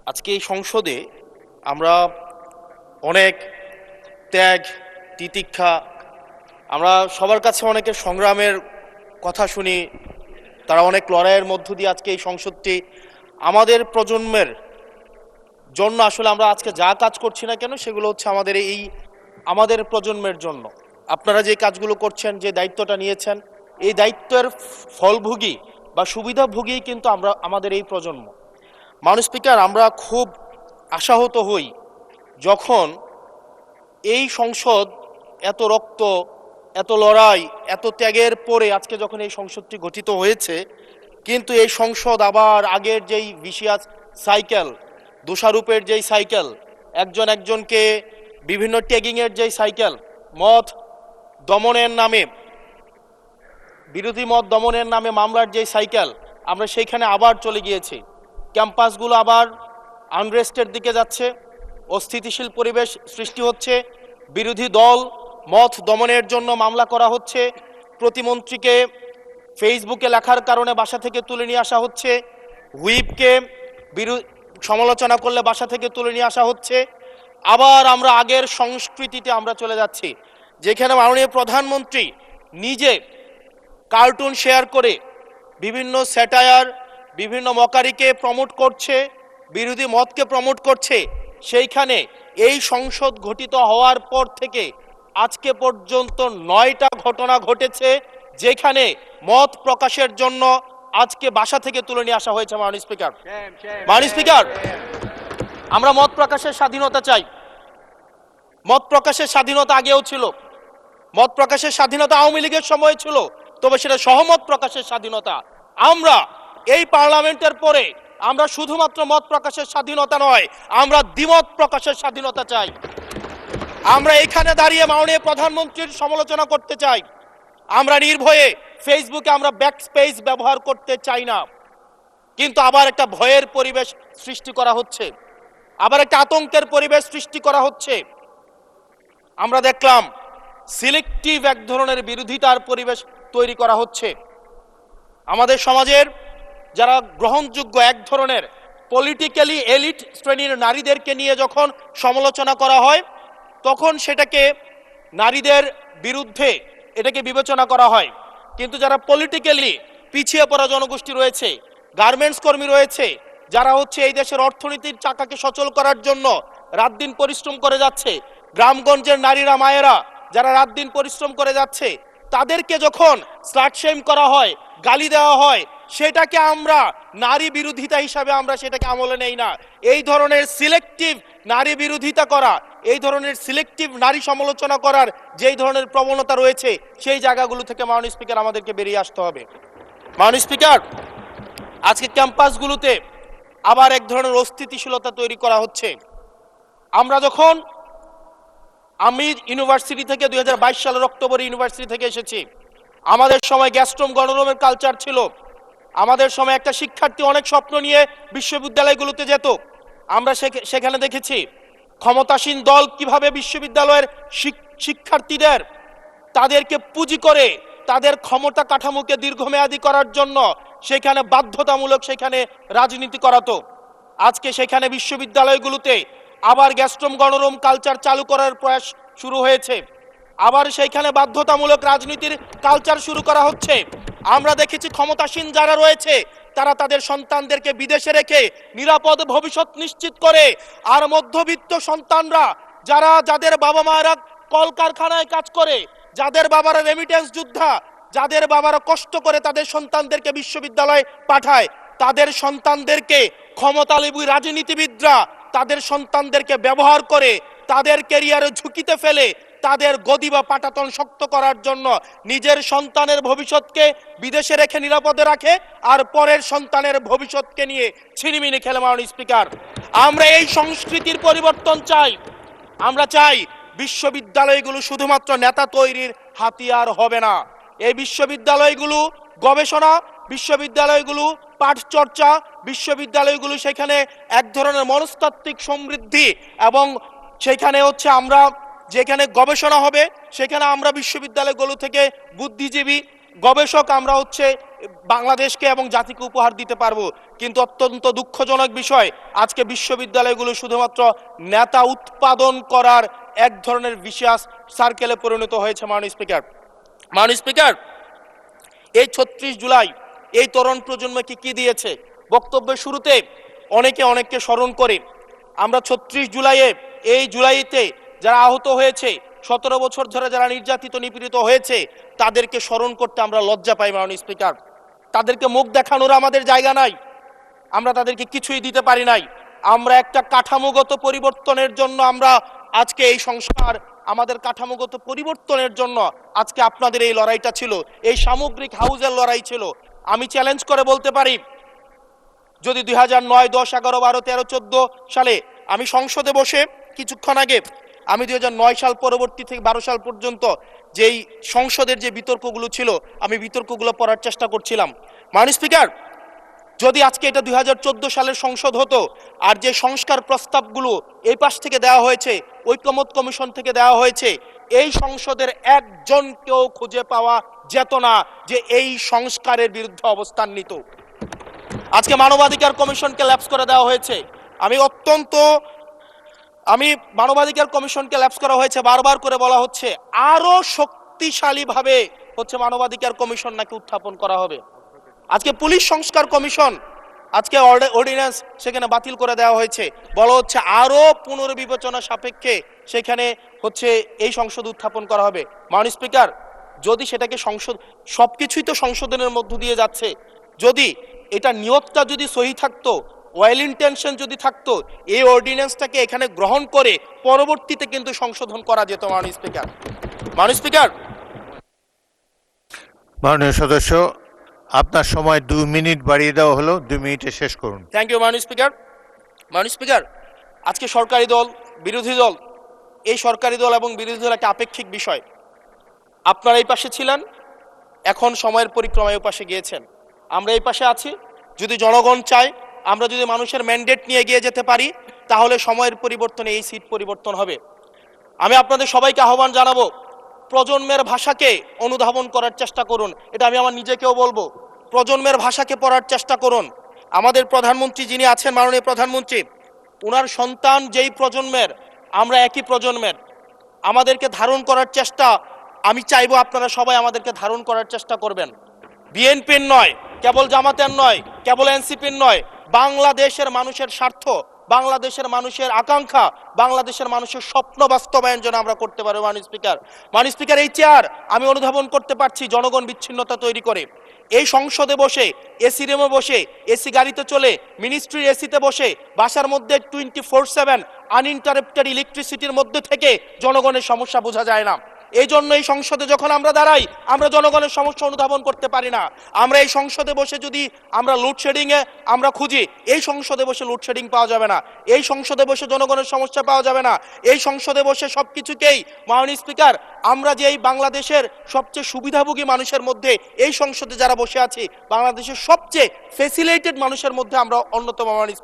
আজকে এই সংসদে আমরা অনেক ত্যাগ, তিতিক্ষা, আমরা সবার কাছে অনেকের সংগ্রামের কথা শুনি। তারা অনেক লড়াইয়ের মধ্য দিয়ে আজকে এই সংসদটি আমাদের প্রজন্মের জন্য, আসলে আমরা আজকে যা কাজ করছি না কেন সেগুলো হচ্ছে আমাদের প্রজন্মের জন্য। আপনারা যে কাজগুলো করছেন, যে দায়িত্বটা নিয়েছেন, এই দায়িত্বের ফলভোগী বা সুবিধাভোগী কিন্তু আমাদের এই প্রজন্ম। মাননীয় স্পিকার, আমরা খুব আশাহত হই যখন এই সংসদ এত রক্ত, এত লড়াই, এত ত্যাগের পরে আজকে যখন এই সংসদটি গঠিত হয়েছে, কিন্তু এই সংসদ আবার আগের যেই ভিশিয়াস সাইকেল, দোষারোপের যেই সাইকেল, একজন একজনকে বিভিন্ন ট্যাগিংয়ের যেই সাইকেল, মত দমনের নামে, বিরোধী মত দমনের নামে মামলার যেই সাইকেল, আমরা সেইখানে আবার চলে গিয়েছি। ক্যাম্পাসগুলো আবার আনরেস্টের দিকে যাচ্ছে, অস্থিতিশীল পরিবেশ সৃষ্টি হচ্ছে, বিরোধী দল মত দমনের জন্য মামলা করা হচ্ছে, প্রতিমন্ত্রীকে ফেসবুকে লেখার কারণে বাসা থেকে তুলে নিয়ে আসা হচ্ছে, হুইপকে সমালোচনা করলে বাসা থেকে তুলে নিয়ে আসা হচ্ছে। আবার আমরা আগের সংস্কৃতিতে আমরা চলে যাচ্ছি, যেখানে মাননীয় প্রধানমন্ত্রী নিজে কার্টুন শেয়ার করে বিভিন্ন স্যাটায়ার, বিভিন্ন মকারিকে প্রমোট করছে, বিরোধী মতকে প্রমোট করছে। সেইখানে এই সংসদ গঠিত হওয়ার পর থেকে আজকে পর্যন্ত 9টা ঘটনা ঘটেছে যেখানে মত প্রকাশের জন্য আজকে বাসা থেকে তুলে নিয়ে আসা হয়েছে। মাননীয় স্পিকার, আমরা মত প্রকাশের স্বাধীনতা চাই। মত প্রকাশের স্বাধীনতা আগেও ছিল, মত প্রকাশের স্বাধীনতা আওয়ামী লীগের সময় ছিল, তবে সেটা সহমত প্রকাশের স্বাধীনতা। আমরা এই পার্লামেন্টের পরে আমরা শুধুমাত্র মত প্রকাশের স্বাধীনতা নয়, আমরা দ্বিমত প্রকাশের স্বাধীনতা চাই। আমরা এখানে দাঁড়িয়ে মাননীয় প্রধানমন্ত্রীর সমালোচনা করতে চাই। আমরা নির্ভয়ে ফেসবুকে আমরা ব্যাকস্পেস ব্যবহার করতে চাই না। কিন্তু আবার একটা ভয়ের পরিবেশ সৃষ্টি করা হচ্ছে, আবার একটা আতঙ্কের পরিবেশ সৃষ্টি করা হচ্ছে। আমরা দেখলাম সিলেক্টিভ এক ধরনের বিরোধিতার পরিবেশ তৈরি করা হচ্ছে। আমাদের সমাজের যারা গ্রহণযোগ্য এক ধরনের পলিটিক্যালি এলিট শ্রেণীর নারীদেরকে নিয়ে যখন সমালোচনা করা হয়, তখন সেটাকে নারীদের বিরুদ্ধে এটাকে বিবেচনা করা হয়। কিন্তু যারা পলিটিক্যালি পিছিয়ে পড়া জনগোষ্ঠী রয়েছে, গার্মেন্টস কর্মী রয়েছে, যারা হচ্ছে এই দেশের অর্থনীতির চাকাকে সচল করার জন্য রাত দিন পরিশ্রম করে যাচ্ছে, গ্রামগঞ্জের নারীরা, মায়েরা যারা রাত দিন পরিশ্রম করে যাচ্ছে, তাদেরকে যখন স্লাট শেম করা হয়, গালি দেওয়া হয়, সেটাকে আমরা নারী বিরোধিতা হিসাবে আমরা সেটাকে আমলে নেই না। এই ধরনের সিলেক্টিভ নারী বিরোধিতা করা, এই ধরনের সিলেক্টিভ নারী সমালোচনা করার যেই ধরনের প্রবণতা রয়েছে, সেই জায়গাগুলো থেকে মাননীয় স্পিকার আমাদেরকে বেরিয়ে আসতে হবে। মাননীয় স্পিকার, আজকে ক্যাম্পাসগুলোতে আবার এক ধরনের অস্থিতিশীলতা তৈরি করা হচ্ছে। আমি ইউনিভার্সিটি থেকে 2022 সালের অক্টোবরে ইউনিভার্সিটি থেকে এসেছি। আমাদের সময় গ্যাস্ট্রোম গণরুমের কালচার ছিল। আমাদের সময় একটা শিক্ষার্থী অনেক স্বপ্ন নিয়ে বিশ্ববিদ্যালয়গুলোতে যেত। আমরা সেখানে দেখেছি ক্ষমতাসীন দল কিভাবে বিশ্ববিদ্যালয়ের শিক্ষার্থীদের তাদেরকে পুঁজি করে তাদের ক্ষমতা কাঠামোকে দীর্ঘমেয়াদী করার জন্য সেখানে বাধ্যতামূলক সেখানে রাজনীতি করাতো। আজকে সেখানে বিশ্ববিদ্যালয়গুলোতে আবার গ্যাস্ট্রোম গণরুম কালচার চালু করার প্রয়াস শুরু হয়েছে। আবার সেইখানে বাধ্যতামূলক রাজনীতির কালচার শুরু করা হচ্ছে। আমরা দেখেছি ক্ষমতাসীন যারা রয়েছে তারা তাদের সন্তানদেরকে বিদেশে রেখে নিরাপদ ভবিষ্যৎ নিশ্চিত করে, আর মধ্যবিত্ত সন্তানরা যাদের বাবা মায়েরা কলকারখানায় কাজ করে, যাদের বাবারা রেমিটেন্স যোদ্ধা, যাদের বাবারা কষ্ট করে তাদের সন্তানদেরকে বিশ্ববিদ্যালয়ে পাঠায়, তাদের সন্তানদেরকে ক্ষমতালোভী রাজনীতিবিদরা তাদের সন্তানদেরকে ব্যবহার করে তাদের ক্যারিয়ারে ঝুঁকিতে ফেলে তাদের গদি বা পাটাতন শক্ত করার জন্য নিজের সন্তানের ভবিষ্যৎকে বিদেশে রেখে নিরাপদে রাখে, আর পরের সন্তানের ভবিষ্যৎকে নিয়ে ছিনিমিনি খেলে। মাননীয় স্পিকার, আমরা এই সংস্কৃতির পরিবর্তন চাই। আমরা চাই বিশ্ববিদ্যালয়গুলো শুধুমাত্র নেতা তৈরির হাতিয়ার হবে না। এই বিশ্ববিদ্যালয়গুলো গবেষণা, বিশ্ববিদ্যালয়গুলো পাঠচর্চা, বিশ্ববিদ্যালয়গুলো সেখানে এক ধরনের মনস্তাত্ত্বিক সমৃদ্ধি, এবং সেখানে হচ্ছে আমরা যেখানে গবেষণা হবে সেখানে আমরা বিশ্ববিদ্যালয়গুলো থেকে বুদ্ধিজীবী গবেষক আমরা হচ্ছে বাংলাদেশকে এবং জাতিকে উপহার দিতে পারবো। কিন্তু অত্যন্ত দুঃখজনক বিষয়, আজকে বিশ্ববিদ্যালয়গুলো শুধুমাত্র নেতা উৎপাদন করার এক ধরনের বিশেষ সার্কেলে পরিণত হয়েছে। মাননীয় স্পিকার, এই ৩৬ জুলাই এই তরুণ প্রজন্মকে কি দিয়েছে? বক্তব্যের শুরুতে অনেককে স্মরণ করে আমরা ৩৬ জুলাইয়ে, এই জুলাইতে যারা আহত হয়েছে, ১৭ বছর ধরে যারা নির্যাতিত নিপীড়িত হয়েছে, তাদেরকে স্মরণ করতে আমরা লজ্জা পাই। মাননীয় স্পিকার, তাদেরকে মুখ দেখানোর আমাদের জায়গা নাই, আমরা তাদেরকে কিছুই দিতে পারি নাই। আমরা একটা কাঠামোগত পরিবর্তনের জন্য আমরা আজকে এই সংস্কার, আমাদের কাঠামোগত পরিবর্তনের জন্য আজকে আপনাদের এই লড়াইটা ছিল, এই সামগ্রিক হাউজের লড়াই ছিল। আমি চ্যালেঞ্জ করে বলতে পারি, যদি 2009, 10, 11, 12, 13, 14 সালে আমি সংসদে বসে কিছুক্ষণ আগে আমি 2009 সাল পরবর্তী থেকে 12 সাল পর্যন্ত যেই সংসদের যে বিতর্কগুলো ছিল, আমি বিতর্কগুলো পড়ার চেষ্টা করছিলাম। মাননীয় স্পিকার, যদি আজকে এটা 2014 সালের সংসদ হতো, আর যে সংস্কার প্রস্তাবগুলো এই পাশ থেকে দেওয়া হয়েছে, ঐকমত্য কমিশন থেকে দেওয়া হয়েছে, এই সংসদের একজনকেও খুঁজে পাওয়া যেত না যে এই সংস্কারের বিরুদ্ধে অবস্থান নিত। আজকে মানবাধিকার কমিশনকে ল্যাপস করে দেওয়া হয়েছে। মানবাধিকার কমিশনকে ল্যাপস করা হয়েছে, বারবার করে বলা হচ্ছে আরো শক্তিশালীভাবে হচ্ছে মানবাধিকার কমিশন নাকি উত্থাপন করা হবে। আজকে পুলিশ সংস্কার কমিশন, আজকে অর্ডিন্যান্স সেখানে বাতিল করে দেওয়া হয়েছে, বলা হচ্ছে আরো পুনর্বিবেচনা সাপেক্ষে সেখানে হচ্ছে এই সংসদ উত্থাপন করা হবে। মাননীয় স্পিকার, যদি সেটাকে সবকিছুই তো সংশোধনের মধ্য দিয়ে যাচ্ছে, যদি এটা নিয়তটা যদি সহি থাকতো, ওয়েল ইন্টেনশন যদি থাকতো, এই অর্ডিন্যান্সটাকে এখানে গ্রহণ করে পরবর্তীতে কিন্তু সংশোধন করা যেত। মাননীয় স্পিকার, মাননীয় সদস্য, আপনার সময় 2 মিনিট বাড়িয়ে দেওয়া হলো, 2 মিনিটে শেষ করুন। থ্যাংক ইউ মাননীয় স্পিকার, আজকে সরকারি দল, বিরোধী দল, এই সরকারি দল এবং বিরোধী দল একটা আপেক্ষিক বিষয়। আপনারা এই পাশে ছিলেন, এখন সময়ের পরিক্রমায় এই পাশে গিয়েছেন, আমরা এই পাশে আছি। যদি জনগণ চায়, আমরা যদি মানুষের ম্যান্ডেট নিয়ে এগিয়ে যেতে পারি, তাহলে সময়ের পরিবর্তনে এই সিট পরিবর্তন হবে। আমি আপনাদের সবাইকে আহ্বান জানাবো, প্রজন্মের ভাষাকে অনুধাবন করার চেষ্টা করুন। এটা আমি আমার নিজেকেও বলবো, প্রজন্মের ভাষাকে পড়ার চেষ্টা করুন। আমাদের প্রধানমন্ত্রী যিনি আছেন, মাননীয় প্রধানমন্ত্রী, ওনার সন্তান যেই প্রজন্মের, আমরা একই প্রজন্মের, আমাদেরকে ধারণ করার চেষ্টা, আমি চাইবো আপনারা সবাই আমাদেরকে ধারণ করার চেষ্টা করবেন। বিএনপির নয়, কেবল জামাতের নয়, কেবল এনসিপির নয়, বাংলাদেশের মানুষের স্বার্থ, বাংলাদেশের মানুষের আকাঙ্ক্ষা, বাংলাদেশের মানুষের স্বপ্ন বাস্তবায়ন যেন আমরা করতে পারি। মাননীয় স্পিকার, এই চেয়ার আমি অনুধাবন করতে পারছি জনগণ বিচ্ছিন্নতা তৈরি করে। এই সংসদে বসে, এসি রুমে বসে, এসি গাড়িতে চলে, মিনিস্ট্রির এসিতে বসে, বাসার মধ্যে 24/7 আনইন্টারাপ্টেড ইলেকট্রিসিটির মধ্যে থেকে জনগণের সমস্যা বোঝা যায় না। এই জন্য এই সংসদে যখন আমরা দাঁড়াই, আমরা জনগণের সমস্যা অনুধাবন করতে পারি না। আমরা এই সংসদে বসে যদি আমরা লোডশেডিংয়ে আমরা খুঁজি, এই সংসদে বসে লোডশেডিং পাওয়া যাবে না, এই সংসদে বসে জনগণের সমস্যা পাওয়া যাবে না, এই সংসদে বসে সবকিছুকেই, মাননীয় স্পিকার, আমরা যে এই বাংলাদেশের সবচেয়ে সুবিধাভোগী মানুষের মধ্যে এই সংসদে যারা বসে আছি, বাংলাদেশের সবচেয়ে ফেসিলিটেড মানুষের মধ্যে আমরা অন্যতম। মাননীয়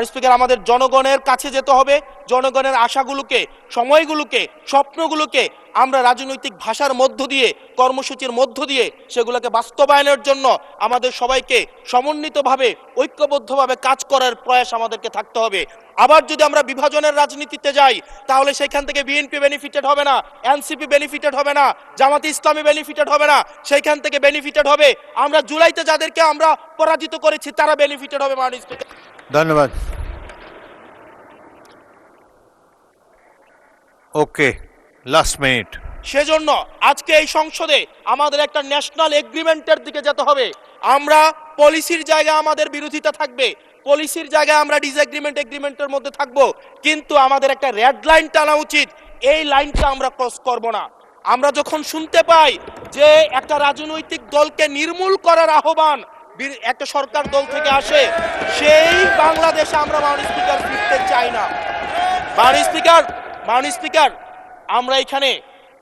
স্পিকার, আমাদের জনগণের কাছে যেতে হবে, জনগণের আশাগুলোকে, সময়গুলোকে, স্বপ্নগুলোকে আমরা রাজনৈতিক ভাষার মধ্য দিয়ে, কর্মসূচির মধ্য দিয়ে সেগুলোকে বাস্তবায়নের জন্য আমাদের সবাইকে সমন্বিতভাবে, ঐক্যবদ্ধভাবে কাজ করার প্রয়াস আমাদেরকে থাকতে হবে। আবার যদি আমরা বিভাজনের রাজনীতিতে যাই, তাহলে সেখান থেকে বিএনপি বেনিফিটেড হবে না, এনসিপি বেনিফিটেড হবে না, জামাতে ইসলামী বেনিফিটেড হবে না, সেইখান থেকে বেনিফিটেড হবে আমরা জুলাইতে যাদেরকে আমরা পরাজিত করেছি, তারা বেনিফিটেড হবে। মাননীয় স্পিকার, ধন্যবাদ। ওকে, লাস্ট মিনিট। সেজন্য আজকে এই সংসদে আমাদের একটা ন্যাশনাল এগ্রিমেন্টের দিকে যেতে হবে। আমরা পলিসির জায়গায় আমাদের বিরোধিতা থাকবে, পলিসির জায়গায় আমরা এগ্রিমেন্টের মধ্যে থাকবো, কিন্তু আমাদের একটা রেড লাইন টানা উচিত। এই লাইনটা আমরা ক্রস করব না। আমরা যখন শুনতে পাই যে একটা রাজনৈতিক দলকে নির্মূল করার আহ্বান একটা সরকার দল থেকে আসে, সেই বাংলাদেশে আমরা মাননীয় স্পিকার ফিরতে চাই না। মাননীয় স্পিকার, আমরা এখানে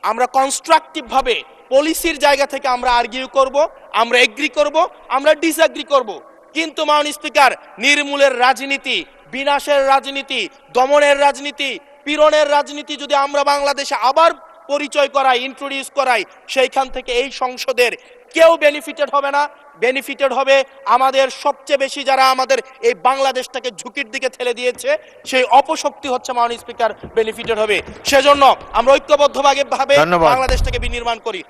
আমরা কনস্ট্রাকটিভ ভাবে পলিসির জায়গা থেকে আমরা আর্গিউ করব, আমরা এগ্রি করব, আমরা ডিসএগ্রি করব, কিন্তু মাননীয় স্পিকার, নির্মূলের রাজনীতি, বিনাশের রাজনীতি, দমনের রাজনীতি, পীড়নের রাজনীতি যদি আমরা বাংলাদেশে আবার পরিচয় করাই, ইন্ট্রোডিউস করাই, সেইখান থেকে এই সংসদের কেউ বেনিফিটেড হবে না। বেনিফিটেড হবে আমাদের সবচেয়ে বেশি যারা আমাদের এই বাংলাদেশটাকে ঝুঁকির দিকে ঠেলে দিয়েছে, সেই অপশক্তি হচ্ছে মাননীয় স্পিকার বেনিফিটেড হবে। সেজন্য আমরা ঐক্যবদ্ধভাবে ধন্যবাদ। বাংলাদেশটাকে বিনির্মাণ করি।